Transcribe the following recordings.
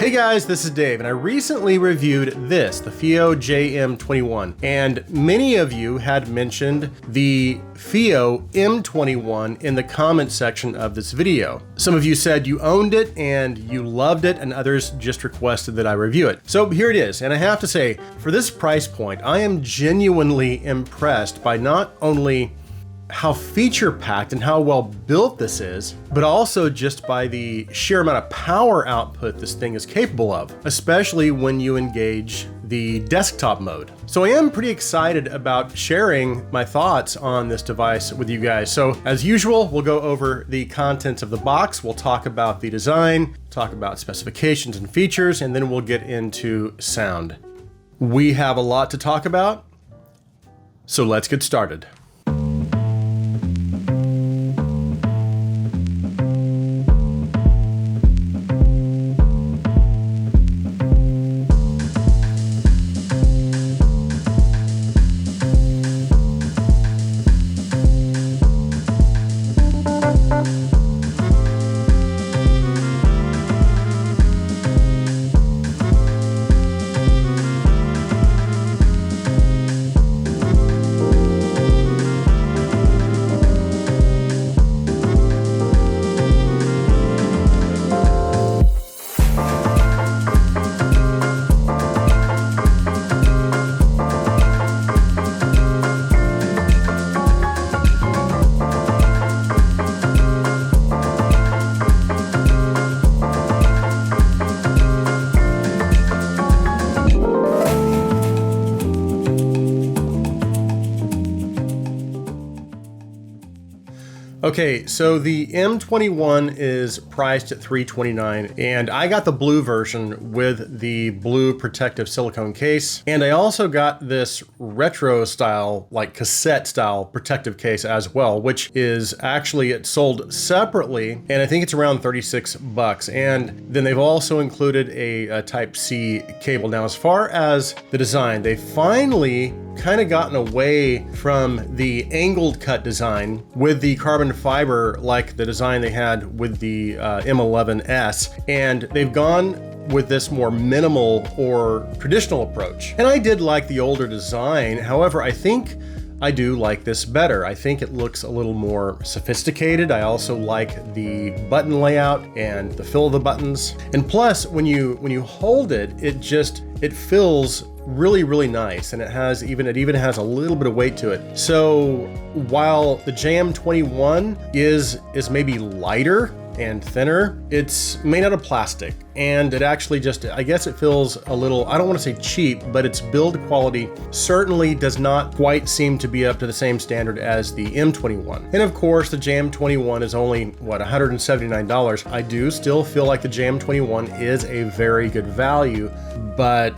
Hey guys, this is Dave, and I recently reviewed this, the Fio M21, and many of you had mentioned the Fio M21 in the comment section of this video. Some of you said you owned it and you loved it, and others just requested that I review it. So here it is, and I have to say, for this price point, I am genuinely impressed by not only how feature-packed and how well built this is, but also just by the sheer amount of power output this thing is capable of, especially when you engage the desktop mode. So I am pretty excited about sharing my thoughts on this device with you guys. So as usual, we'll go over the contents of the box, we'll talk about the design, talk about specifications and features, and then we'll get into sound. We have a lot to talk about, so let's get started. Okay, so the M21 is priced at $329, and I got the blue version with the blue protective silicone case, and I also got this retro style, like cassette style protective case as well, which is actually, it's sold separately, and I think it's around 36 bucks. And then they've also included a Type-C cable. Now, as far as the design, they finally kind of gotten away from the angled cut design with the carbon fiber, like the design they had with the M11S, and they've gone with this more minimal or traditional approach. And I did like the older design. However, I think I do like this better. I think it looks a little more sophisticated. I also like the button layout and the feel of the buttons. And plus, when you hold it, it feels really nice, and it even has a little bit of weight to it. So while the M21 is maybe lighter and thinner, it's made out of plastic, and it actually just, I guess it feels a little, I don't want to say cheap, but its build quality certainly does not quite seem to be up to the same standard as the M21. And of course, the M21 is only, what, $179. I do still feel like the M21 is a very good value, but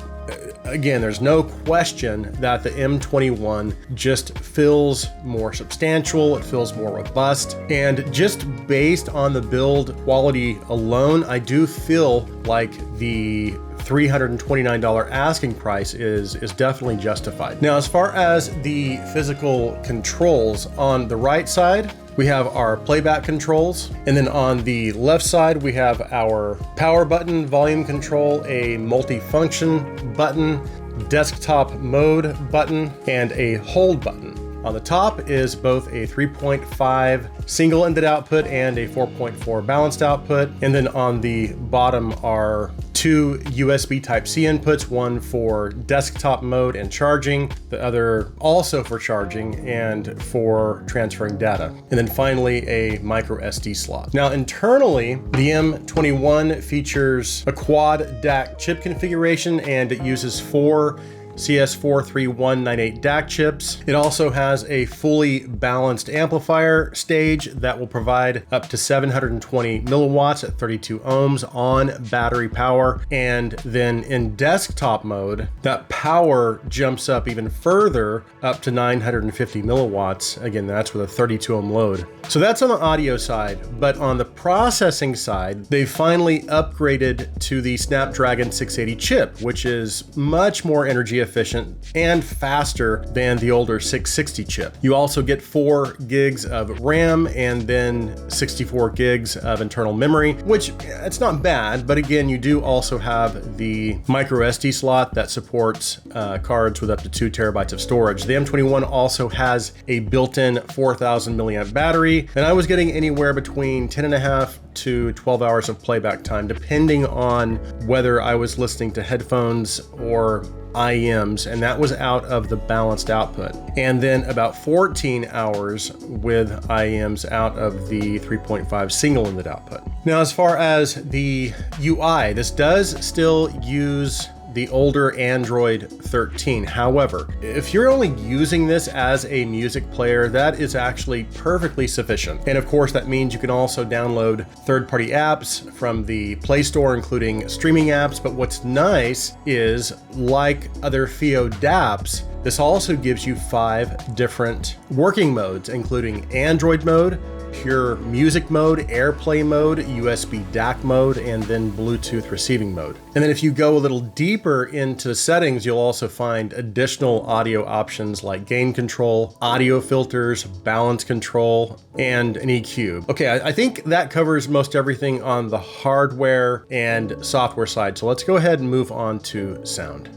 again, there's no question that the M21 just feels more substantial, it feels more robust, and just based on the build quality alone, I do feel like the $329 asking price is definitely justified. Now, as far as the physical controls, on the right side, we have our playback controls, and then on the left side, we have our power button, volume control, a multi-function button, desktop mode button, and a hold button. On the top is both a 3.5 single-ended output and a 4.4 balanced output. And then on the bottom are two USB Type-C inputs, one for desktop mode and charging, the other also for charging and for transferring data. And then finally, a micro SD slot. Now, internally, the M21 features a quad DAC chip configuration, and it uses 4 CS43198 DAC chips. It also has a fully balanced amplifier stage that will provide up to 720 milliwatts at 32 ohms on battery power. And then in desktop mode, that power jumps up even further up to 950 milliwatts. Again, that's with a 32 ohm load. So that's on the audio side, but on the processing side, they finally upgraded to the Snapdragon 680 chip, which is much more energy efficient and faster than the older 660 chip. You also get 4 gigs of RAM and then 64 gigs of internal memory, which it's not bad, but again, you do also have the micro SD slot that supports cards with up to 2 terabytes of storage. The M21 also has a built-in 4,000 milliamp battery, and I was getting anywhere between 10.5 to 12 hours of playback time, depending on whether I was listening to headphones or IEMs, and that was out of the balanced output. And then about 14 hours with IEMs out of the 3.5 single inlet output. Now, as far as the UI, this does still use the older Android 13. However, if you're only using this as a music player, that is actually perfectly sufficient. And of course, that means you can also download third-party apps from the Play Store, including streaming apps. But what's nice is, like other Fiio Daps, this also gives you 5 different working modes, including Android mode, pure music mode, AirPlay mode, USB DAC mode, and then Bluetooth receiving mode. And then if you go a little deeper into settings, you'll also find additional audio options like gain control, audio filters, balance control, and an EQ. Okay, I think that covers most everything on the hardware and software side. So let's go ahead and move on to sound.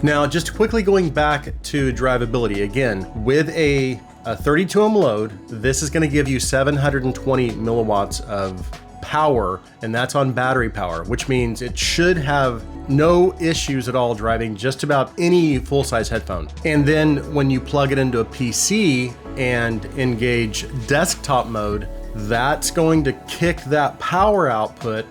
Now, just quickly going back to drivability, again, with a 32 ohm load, this is going to give you 720 milliwatts of power, and that's on battery power, which means it should have no issues at all driving just about any full-size headphone. And then when you plug it into a PC and engage desktop mode, that's going to kick that power output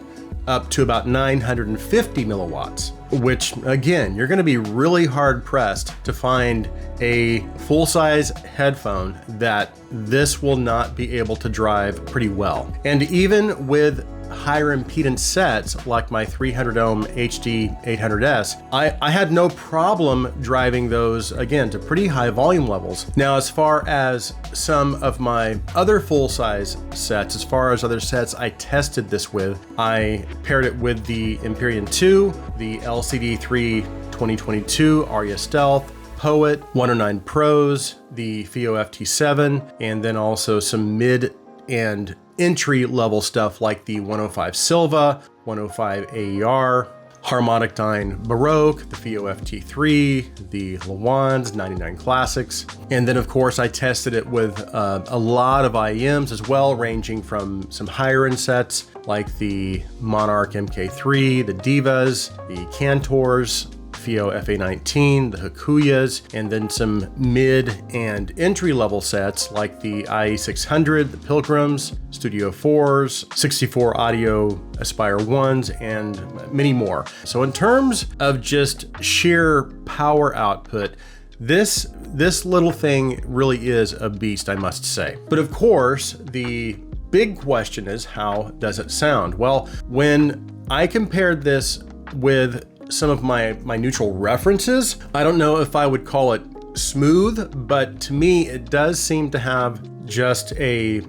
up to about 950 milliwatts, which again, you're going to be really hard pressed to find a full-size headphone that this will not be able to drive pretty well. And even with higher impedance sets like my 300 ohm HD 800S, I had no problem driving those, again, to pretty high volume levels. Now, as far as some of my other full-size sets, as far as other sets I tested this with, I paired it with the Empyrean 2, the LCD3 2022 Aria Stealth, Poet 109 Pros, the Fio FT7, and then also some mid and entry level stuff like the 105 Silva, 105 AER, Harmonic Dyne Baroque, the Fio FT3, the Lawans 99 Classics. And then of course I tested it with a lot of IEMs as well, ranging from some higher end sets like the Monarch MK3, the Divas, the Cantors, Fio FA19, the Hakuyas, and then some mid and entry level sets like the IE600, the Pilgrims, Studio 4s, 64 Audio Aspire 1s, and many more. So in terms of just sheer power output, this little thing really is a beast, I must say. But of course, the big question is, how does it sound? Well, when I compared this with some of my neutral references, I don't know if I would call it smooth, but to me, it does seem to have just a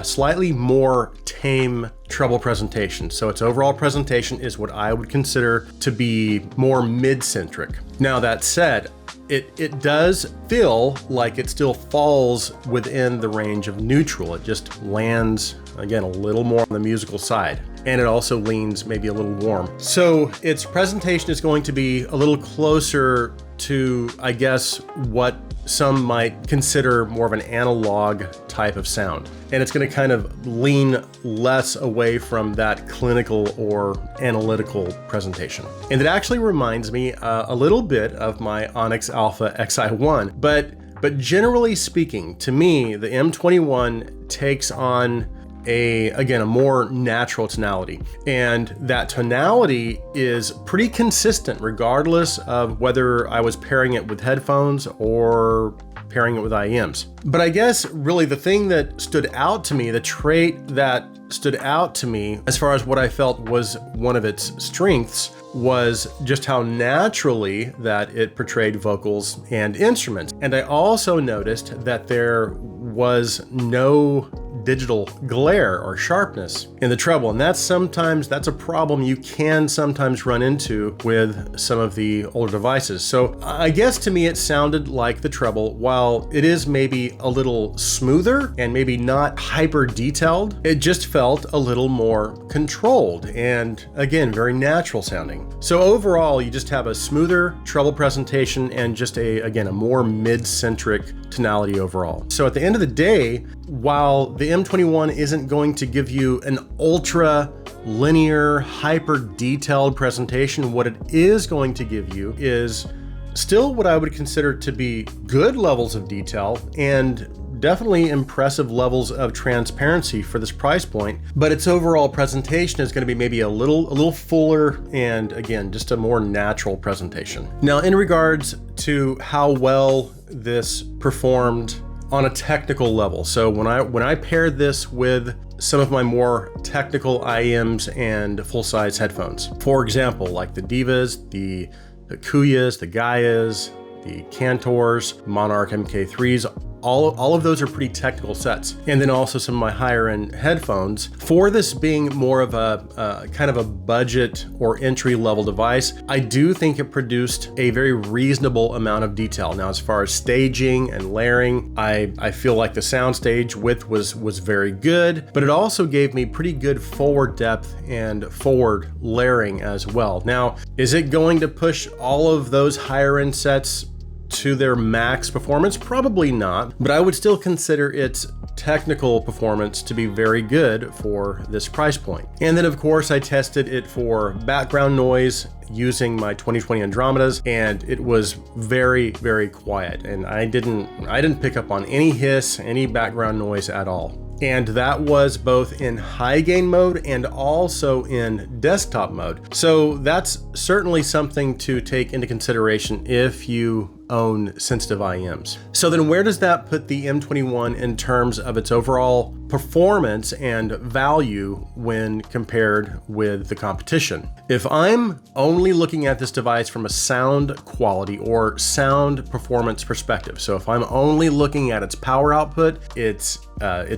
slightly more tame treble presentation. So its overall presentation is what I would consider to be more mid-centric. Now, that said, it does feel like it still falls within the range of neutral. It just lands, again, a little more on the musical side. And it also leans maybe a little warm. So its presentation is going to be a little closer to, I guess, what some might consider more of an analog type of sound. And it's going to kind of lean less away from that clinical or analytical presentation. And it actually reminds me a little bit of my Onyx Alpha XI1, but But generally speaking, to me, the M21 takes on again, a more natural tonality. And that tonality is pretty consistent regardless of whether I was pairing it with headphones or pairing it with IEMs. But I guess really the thing that stood out to me, the trait that stood out to me as far as what I felt was one of its strengths, was just how naturally that it portrayed vocals and instruments. And I also noticed that there was no digital glare or sharpness in the treble. And that's a problem you can sometimes run into with some of the older devices. So I guess to me, it sounded like the treble, while it is maybe a little smoother and maybe not hyper detailed, it just felt a little more controlled and again, very natural sounding. So overall, you just have a smoother treble presentation and just a more mid-centric tonality overall. So at the end of the day, while the M21 isn't going to give you an ultra linear, hyper detailed presentation, what it is going to give you is still what I would consider to be good levels of detail and definitely impressive levels of transparency for this price point, but its overall presentation is going to be maybe a little fuller and again, just a more natural presentation. Now, in regards to how well this performed on a technical level, so when I paired this with some of my more technical IEMs and full-size headphones, for example, like the Divas, the Kuyas, the Gaias, the Cantors, Monarch MK3s, all of those are pretty technical sets. And then also some of my higher end headphones. For this being more of a kind of a budget or entry level device, I do think it produced a very reasonable amount of detail. Now, as far as staging and layering, I feel like the soundstage width was very good, but it also gave me pretty good forward depth and forward layering as well. Now, is it going to push all of those higher end sets to their max performance? Probably not, but I would still consider its technical performance to be very good for this price point. And then of course I tested it for background noise using my 2020 Andromedas, and it was very, very quiet. And I didn't pick up on any hiss, any background noise at all. And that was both in high gain mode and also in desktop mode. So that's certainly something to take into consideration if you own sensitive IEMs. So then where does that put the M21 in terms of its overall performance and value when compared with the competition? If I'm only looking at this device from a sound quality or sound performance perspective, so if I'm only looking at its power output, its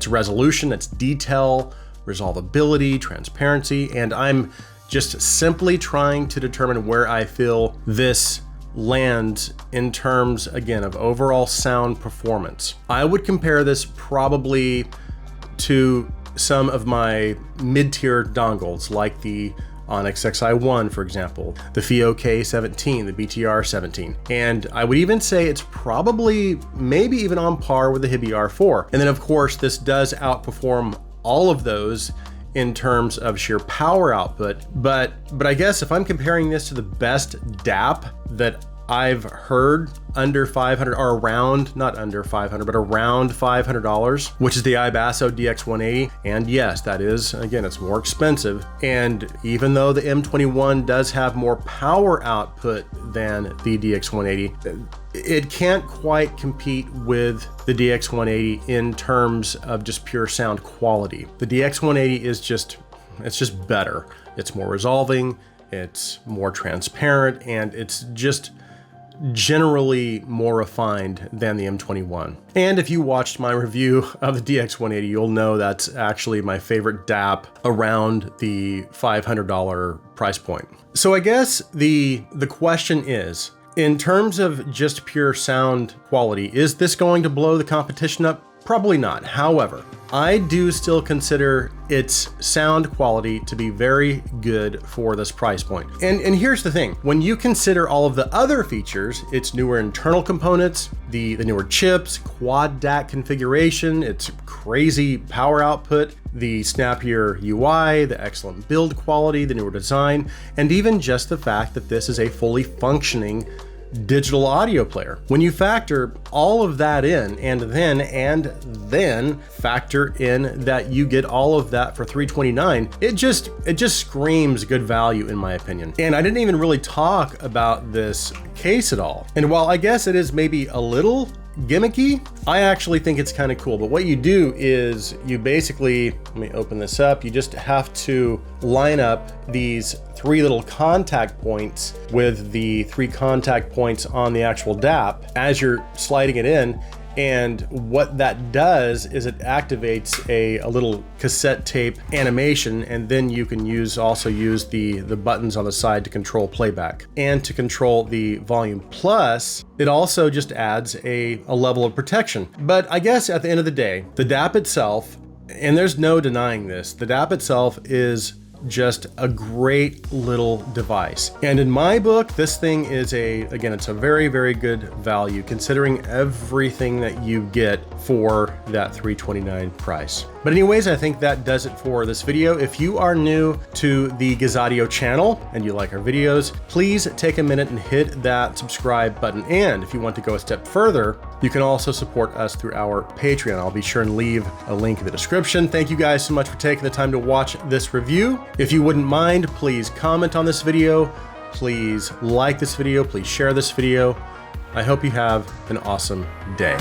resolution, its detail, resolvability, transparency, and I'm just simply trying to determine where I feel this lands in terms, again, of overall sound performance, I would compare this probably to some of my mid-tier dongles like the Onyx XI1, for example, the Fio K17, the BTR17. And I would even say it's probably maybe even on par with the Hibi R4. And then of course, this does outperform all of those in terms of sheer power output. But I guess if I'm comparing this to the best DAP that I've heard under 500 or around, not under 500, but around $500, which is the Ibasso DX180. And yes, that is, again, it's more expensive. And even though the M21 does have more power output than the DX180, it can't quite compete with the DX180 in terms of just pure sound quality. The DX180 is it's just better. It's more resolving, it's more transparent, and it's just generally more refined than the M21. And if you watched my review of the DX180, you'll know that's actually my favorite DAP around the $500 price point. So I guess the question is, in terms of just pure sound quality, is this going to blow the competition up? Probably not. However, I do still consider its sound quality to be very good for this price point. And here's the thing, when you consider all of the other features, its newer internal components, the newer chips, quad DAC configuration, its crazy power output, the snappier UI, the excellent build quality, the newer design, and even just the fact that this is a fully functioning digital audio player. When you factor all of that in and then factor in that you get all of that for $329, it just screams good value in my opinion. And I didn't even really talk about this case at all. And while I guess it is maybe a little gimmicky, I actually think it's kind of cool. But what you do is you basically, let me open this up, you just have to line up these 3 little contact points with the 3 contact points on the actual DAP as you're sliding it in. And what that does is it activates a little cassette tape animation, and then you can also use the buttons on the side to control playback and to control the volume. Plus, it also just adds a level of protection. But I guess at the end of the day, the DAP itself, and there's no denying this, the DAP itself is just a great little device. And in my book, this thing is it's a very, very good value considering everything that you get for that $329 price. But anyways, I think that does it for this video. If you are new to the Gazaudio channel and you like our videos, please take a minute and hit that subscribe button. And if you want to go a step further, you can also support us through our Patreon. I'll be sure and leave a link in the description. Thank you guys so much for taking the time to watch this review. If you wouldn't mind, please comment on this video. Please like this video. Please share this video. I hope you have an awesome day.